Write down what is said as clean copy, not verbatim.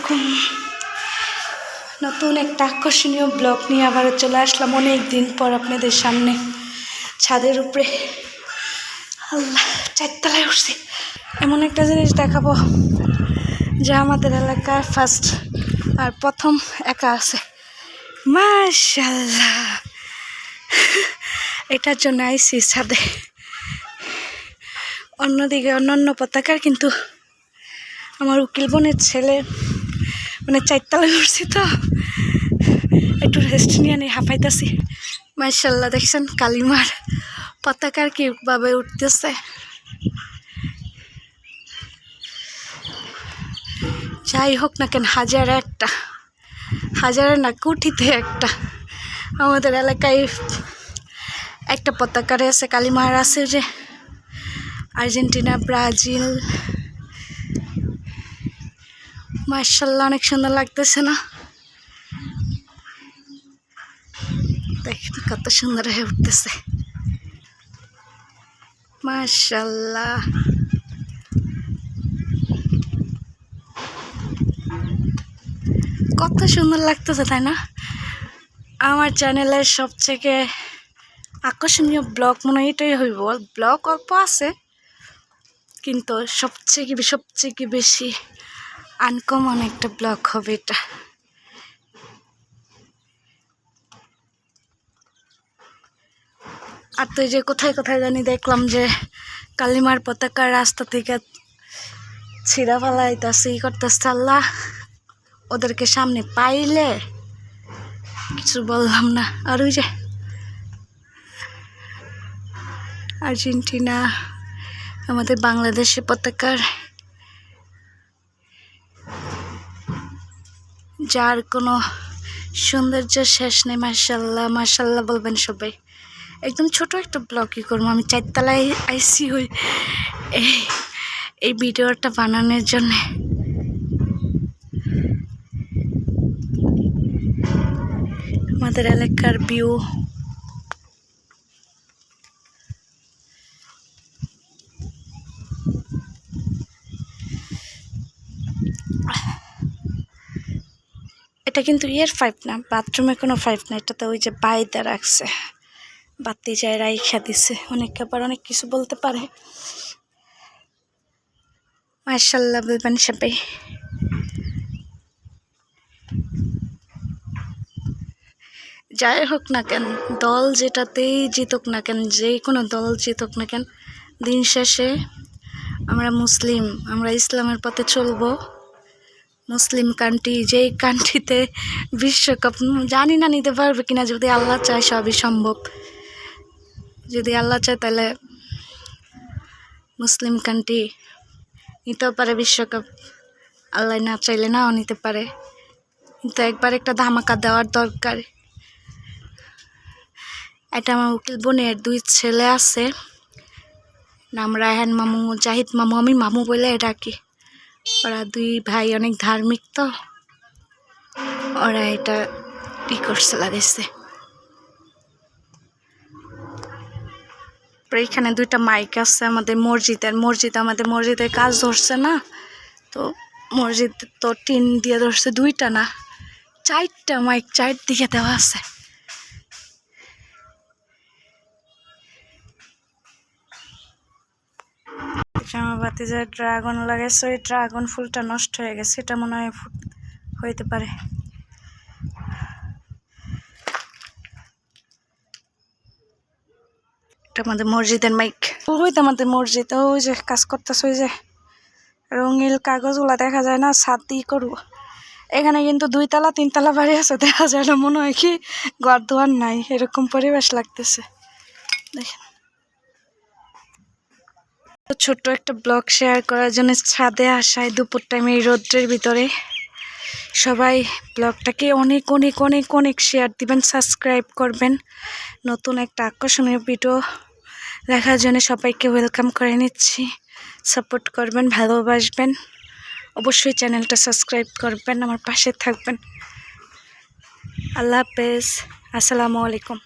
আলাইকুম। নতুন একটা আকর্ষণীয় ব্লগ নিয়ে আবার চলে আসলাম অনেক দিন পর আপনাদের সামনে। ছাদের উপরে আল্লাহ 4 তলায় উঠছি। এমন একটা জিনিস দেখাবো যা আমাদের এলাকার ফার্স্ট আর প্রথম একা আছে। মাশাআল্লাহ, এটার জন্য আইসি ছাদে। অন্যদিকে অন্যান্য পতাকার, কিন্তু আমার উকিল বোনের ছেলে মানে 4 তলায় উঠছি, তো একটু রেস্ট নিয়ে নিয়ে হাঁপাইতেছি। মাশাআল্লাহ, দেখছেন কালিমার পতাকার কিভাবে উঠতেছে। যাই হোক না কেন, হাজারে না কোটিতে একটা আমাদের এলাকায় একটা পতাকার আছে, কালিমার আছে যে আর্জেন্টিনা, ব্রাজিল। মাশাআল্লাহ, অনেক সুন্দর লাগতেছে না? দেখেন কত সুন্দর হয়ে উঠতেছে। মাশাআল্লাহ, কত সুন্দর লাগতেছে, তাই না? আমার চ্যানেলের সবথেকে আকর্ষণীয় ব্লগ মনে হয় এটাই হইব। ব্লগ অল্প আছে, কিন্তু সবচেয়ে বেশি আনকমন একটা ব্লগ হবে এটা। আর তো যে কোথায় কোথায় জানি দেখলাম যে কালিমার পতাকা রাস্তা থেকে ছিঁড়া ফেলাইতেছে, করতেছে। আল্লাহ, ওদেরকে সামনে পাইলে কিছু বললাম না। আর ওই যে আর্জেন্টিনা, আমাদের বাংলাদেশের পতাকার যার কোনো সৌন্দর্য শেষ নেই। মাশাআল্লাহ মাশাআল্লাহ বলবেন সবাই। একদম ছোট একটা ব্লগই করবো। আমি 4 তলায় আইসি হই এই ভিডিওটা বানানোর জন্য। আমাদের এলাকার ভিউ। এটা কিন্তু পাইপ না, বাথরুমে কোনো পাইপ না, এটাতে ওই যে বাইদা রাখছে, বাতি যায় রাইখা দিছে। অনেকে আবার অনেক কিছু বলতে পারে। মাশাআল্লাহ বলবেন সবাই। যাই হোক না কেন, দল যেটাতেই জিতুক না কেন, যে কোনো দল জিতুক না কেন, দিন শেষে আমরা মুসলিম, আমরা ইসলামের পথে চলবো। মুসলিম কান্ট্রি, যেই কান্ট্রিতে বিশ্বকাপ জানি না নিতে পারবে কিনা, যদি আল্লাহ চায় সবই সম্ভব। যদি আল্লাহ চায় তাহলে মুসলিম কান্ট্রি নিতেও পারে বিশ্বকাপ, আল্লাহ না চাইলে নাও নিতে পারে। কিন্তু একবার একটা ধামাকা দেওয়ার দরকার। এটা আমার উকিল বোনের 2 ছেলে আছে, নাম রায়হান মামু, জাহিদ মামু। আমি মামু বলে ডাকি। ওরা 2 ভাই অনেক ধার্মিক, তো ওরা এটা করছে, লাগাইছে। এখানে 2টা মাইক আছে আমাদের আমাদের মসজিদের কাজ ধরছে না, তো মসজিদ তো টিন দিয়ে ধরছে। 2টা না 4টা মাইক 4 দিকে দেওয়া আছে। আমার বাতিজা ড্রাগন লাগাইছে, ওই ড্রাগন ফুলটা নষ্ট হয়ে গেছে, এটা মনে হয় হইতে পারে। এটা আমাদের মসজিদের মাইক। ওই তো আমাদের মসজিদ, ওই যে কাজ করতেছে, ওই যে রঙিন কাগজগুলা দেখা যায় না, ছাদ করবো। এখানে কিন্তু 2 তলা 3 তলা বাড়ি আছে, দেখা যায় না, মনে হয় কি ঘর দুয়ার নাই, এরকম পরিবেশ লাগতেছে। দেখেন, ছোট্ট একটা ব্লগ শেয়ার করার জন্য ছাদে আসায় দুপুর টাইমে এই রোদ্রের ভিতরে। সবাই ব্লগটাকে অনেক অনেক অনেক অনেক শেয়ার দিবেন, সাবস্ক্রাইব করবেন। নতুন একটা আকর্ষণীয় ভিডিও দেখার জন্য সবাইকে ওয়েলকাম করে নিচ্ছি। সাপোর্ট করবেন, ভালোবাসবেন, অবশ্যই চ্যানেলটা সাবস্ক্রাইব করবেন, আমার পাশে থাকবেন। আল্লাহ হাফেজ, আসসালামু আলাইকুম।